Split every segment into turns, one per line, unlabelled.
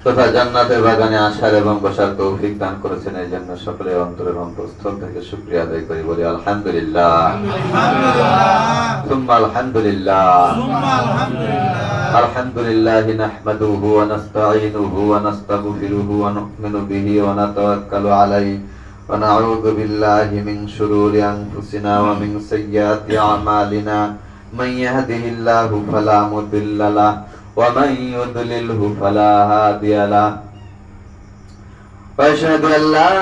তথা জান্নাতের বাগানে আসার এবং বসার তৌফিক দান করেছেন। এই জন্য সকলে অন্তরের অন্তঃস্থল থেকে শুকরিয়া আদায় করি, বলি আলহামদুলিল্লাহ। সুম্মা আলহামদুলিল্লাহ। আলহামদুলিল্লাহি নাহমাদুহু ওয়া নাস্তাঈনুহু ওয়া নাস্তাগফিরুহু ওয়া নু'মিনু বিহি ওয়া নাতাওয়াক্কালু আলাইহি ওয়া নাউযু বিল্লাহি মিন শুরুরি আনফুসিনা ওয়া মিন সাইয়্যাতি আমালিনা মান ইয়াহদিহিল্লাহু ফালা মুদিল্লা লাহু ওয়া মান ইউদ্লিলহু ফালা হাদিয়া লাহু। وأشهد أن لا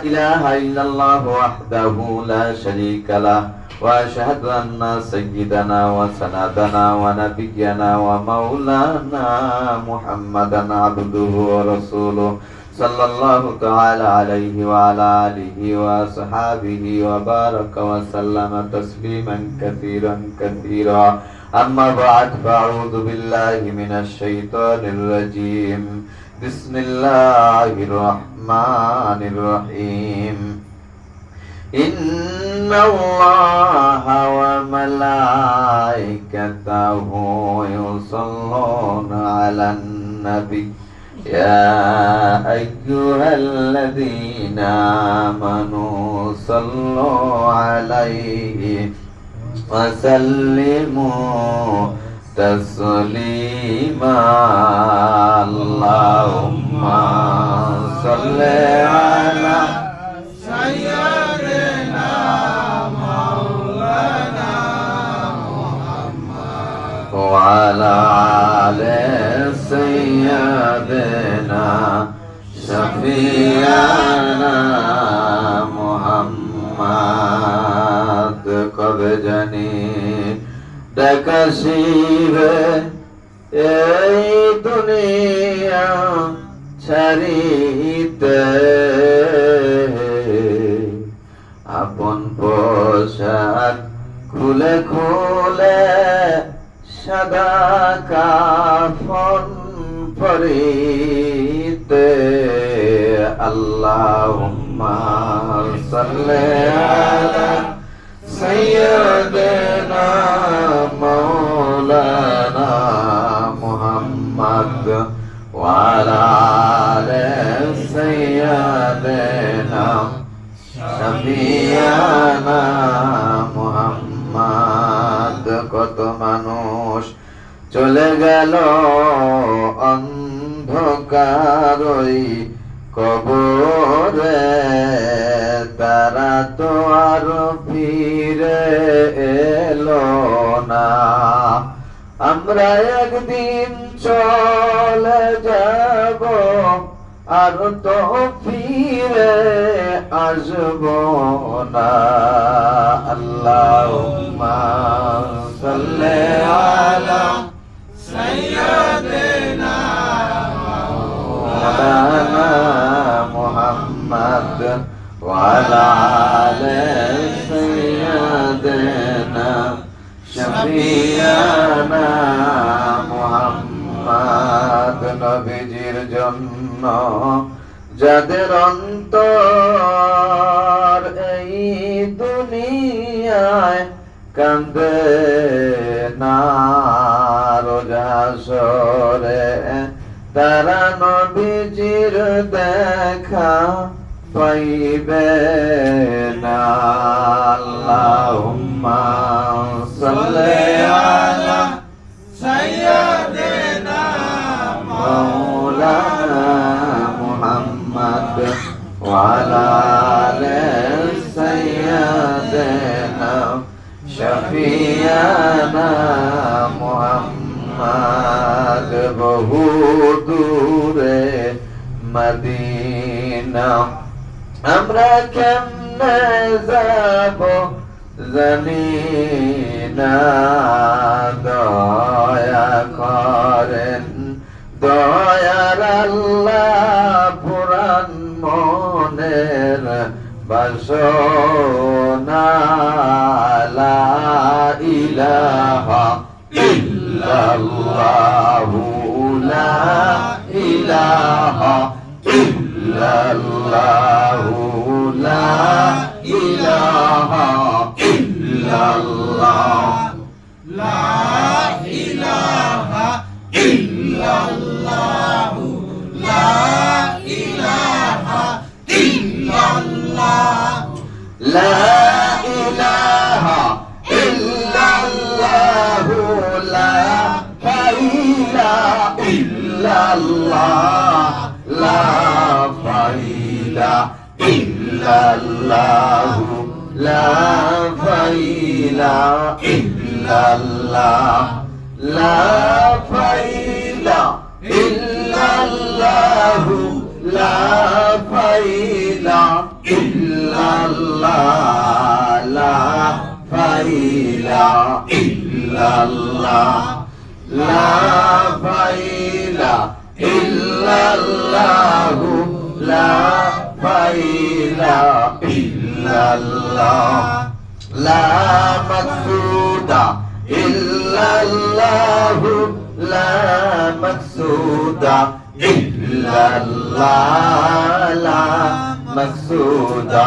إله إلا الله وحده لا شريك له وأشهد أن سيدنا وسندنا ونبينا ومولانا محمدا عبده ورسوله صلى الله تعالى عليه وعلى آله وصحابه وبارك وسلم تسليما كثيرا كثيرا. أما بعد فأعوذ بالله من الشيطان الرجيم. بسم الله الرحمن الرحيم. إن الله وملائكته يصلون على النبي يا أيها الذين آمنوا صلوا عليه وسلموا تسليما. اللهم صل على سيدنا مولانا محمد وعلى آل سيدنا شفيعنا محمد. কবে জানি দেখা শিবে এই দুনিয়া ছাড়িতে আপন পোশাক খুলে খুলে সাদা কাফন পরিতে। আল্লাহুম্মা সাল্লি আলা সাইয়্যিদিনা মাওলানা মুহাম্মদ ওয়া আলা আলি সাইয়্যিদিনা শাফিয়ানা মুহাম্মদ। কত মানুষ চলে গেল অন্ধকারই কবরে, তারা তো আর ফিরে এলো না। আমরা একদিন চলে যাব আর তো ফিরে আসব না। আল্লাহুম্মা সাল্লি আলা সাইয়্যিদিনা মাওলানা মুহাম্মদ ওয়া আলা আলি সাইয়্যিদিনা শাফিয়ানা মুহাম্মদ। নবীজির জন্য যাদের অন্তর এই দুনিয়ায় কান্দে না, রোজ হাসরে তারা নবীজির দেখা পাইবে না। আল্লাহুম্মা সাল্লি আলা সাইয়্যিদিনা মাওলানা মুহাম্মদ ওয়া আলা আলি সাইয়্যিদিনা শাফিয়ানা মুহাম্মদ। বহু দূরে মদিনা আমরা কেমনে যাব জানি না। দয়া করেন দয়ার আল্লাহ, পুরান মনের বাসনা। লা ইলাহা ইল্লাল্লাহু লা ইলাহা ইল্লাল্লাহু লা ইলাহা ইল্লাল্লাহ লা ইলাহা ইল্লাল্লাহু লা illallah, la ilaha illallah, la ilaha illallah, la ilaha illallah, la ilaha illallah, la ilaha illallah, la ilaha illallah, la ilaha illallah, la maqsuda illallah, la maqsuda illallah, la maqsuda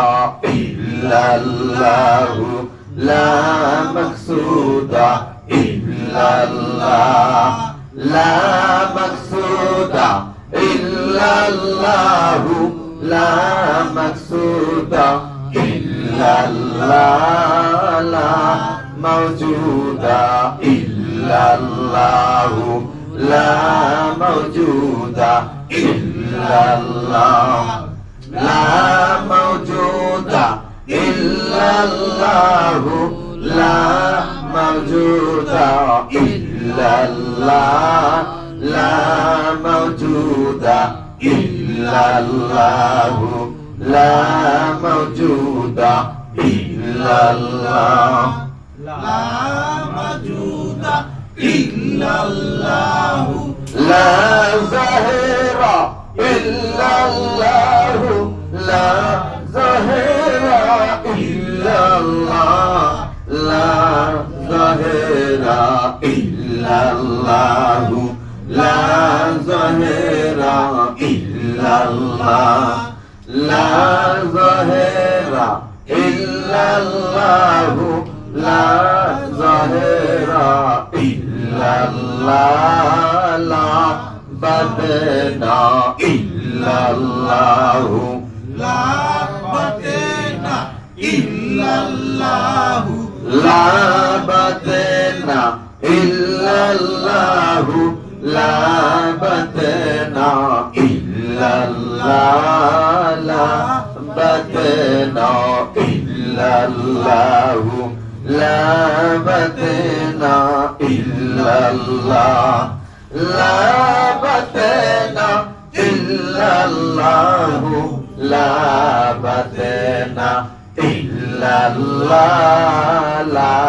illallah, la maqsuda illallah, la maqsuda illallah, la maqsuda illallah, la mawjuda illallah, la mawjuda illallah, la mawjuda illallah, la mawjuda illallah, la mawjuda illallah, la mawjuda illallah, la mawjuda illallah, la zahira illallah, la zahira illallah, la zahira illallah, la zahira illallah, la zahira illallah, la zahira illallah, la batna illallah, la batna illallah, la batna illallah, la batna illallah, la batna illallah, la batna illallah, la batna illallah, la batna illallah, la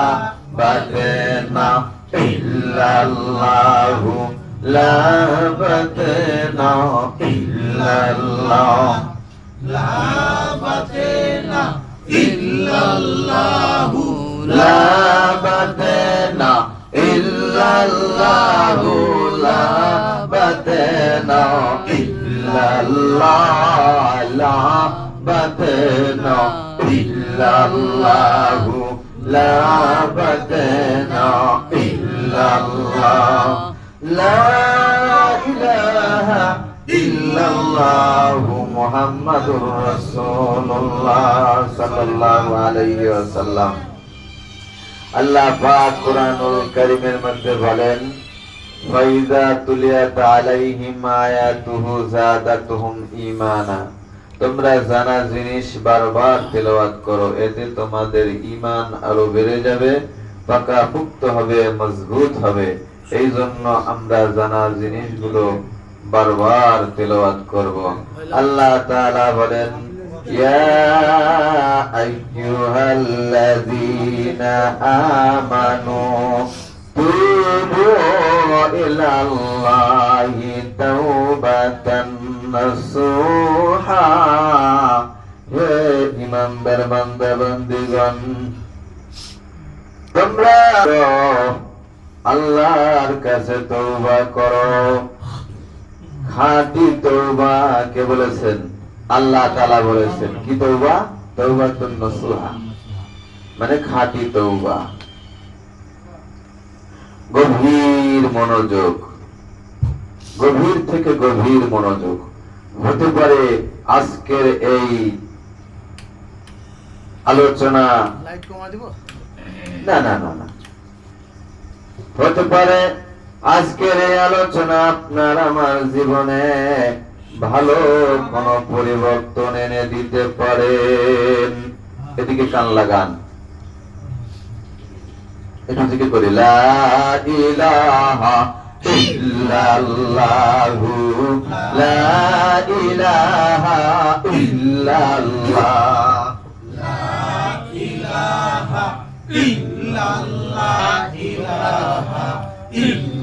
batna illallah, la batna illallah, la batna illallah, la batna illallah, la batna illallah, la batna illallah, la batna illallah, la ilaha illallah, Muhammadur Rasulullah sallallahu alayhi wa sallam। আল্লাহ পাক কুরআনুল কারীমের মধ্যে বলেন, ফাইযা তুলিয়াত আলাইহিম আয়াতুহু যাদাতুহুম ঈমানা, তোমরা জানা জিনিস বারবার তেলাওয়াত করো, এতে তোমাদের ঈমান আরো বেড়ে যাবে, পাকাপোক্ত হবে, মজবুত হবে। এই জন্য আমরা জানা জিনিসগুলো বারবার তেলাওয়াত করব। আল্লাহ তাআলা বলেন, ইয়া আইয়ুহাল্লাযীনা আমানু তুবু ইলাল্লাহি তাওবাতান নাসুহা, হে ঈমানদার বান্দা বান্দীগণ, তোমরা আল্লাহর কাছে তওবা করো। খাঁটি তওবা কে বলেছেন? আল্লাহ তাআলা বলেছেন। কি তওবা? তওবাতুন নাসুহা, মানে খাঁটি তওবা। গভীর মনোযোগ, গভীর থেকে গভীর মনোযোগ। হতে পারে আজকের এই আলোচনা, লাইট কমা দিব, না না না না, হতে পারে আজকের এই আলোচনা আপনার আমার জীবনে ভালো কোন পরিবর্তন এনে দিতে পারেন। এদিকে কান লাগান, একটু জিকির করি, লা ইলাহা ইল্লাল্লাহু লা ইলাহা ইল্লাল্লাহ
লা ইলাহা ইল্লাল্লাহ ইলাহা ইল্লাল্লাহ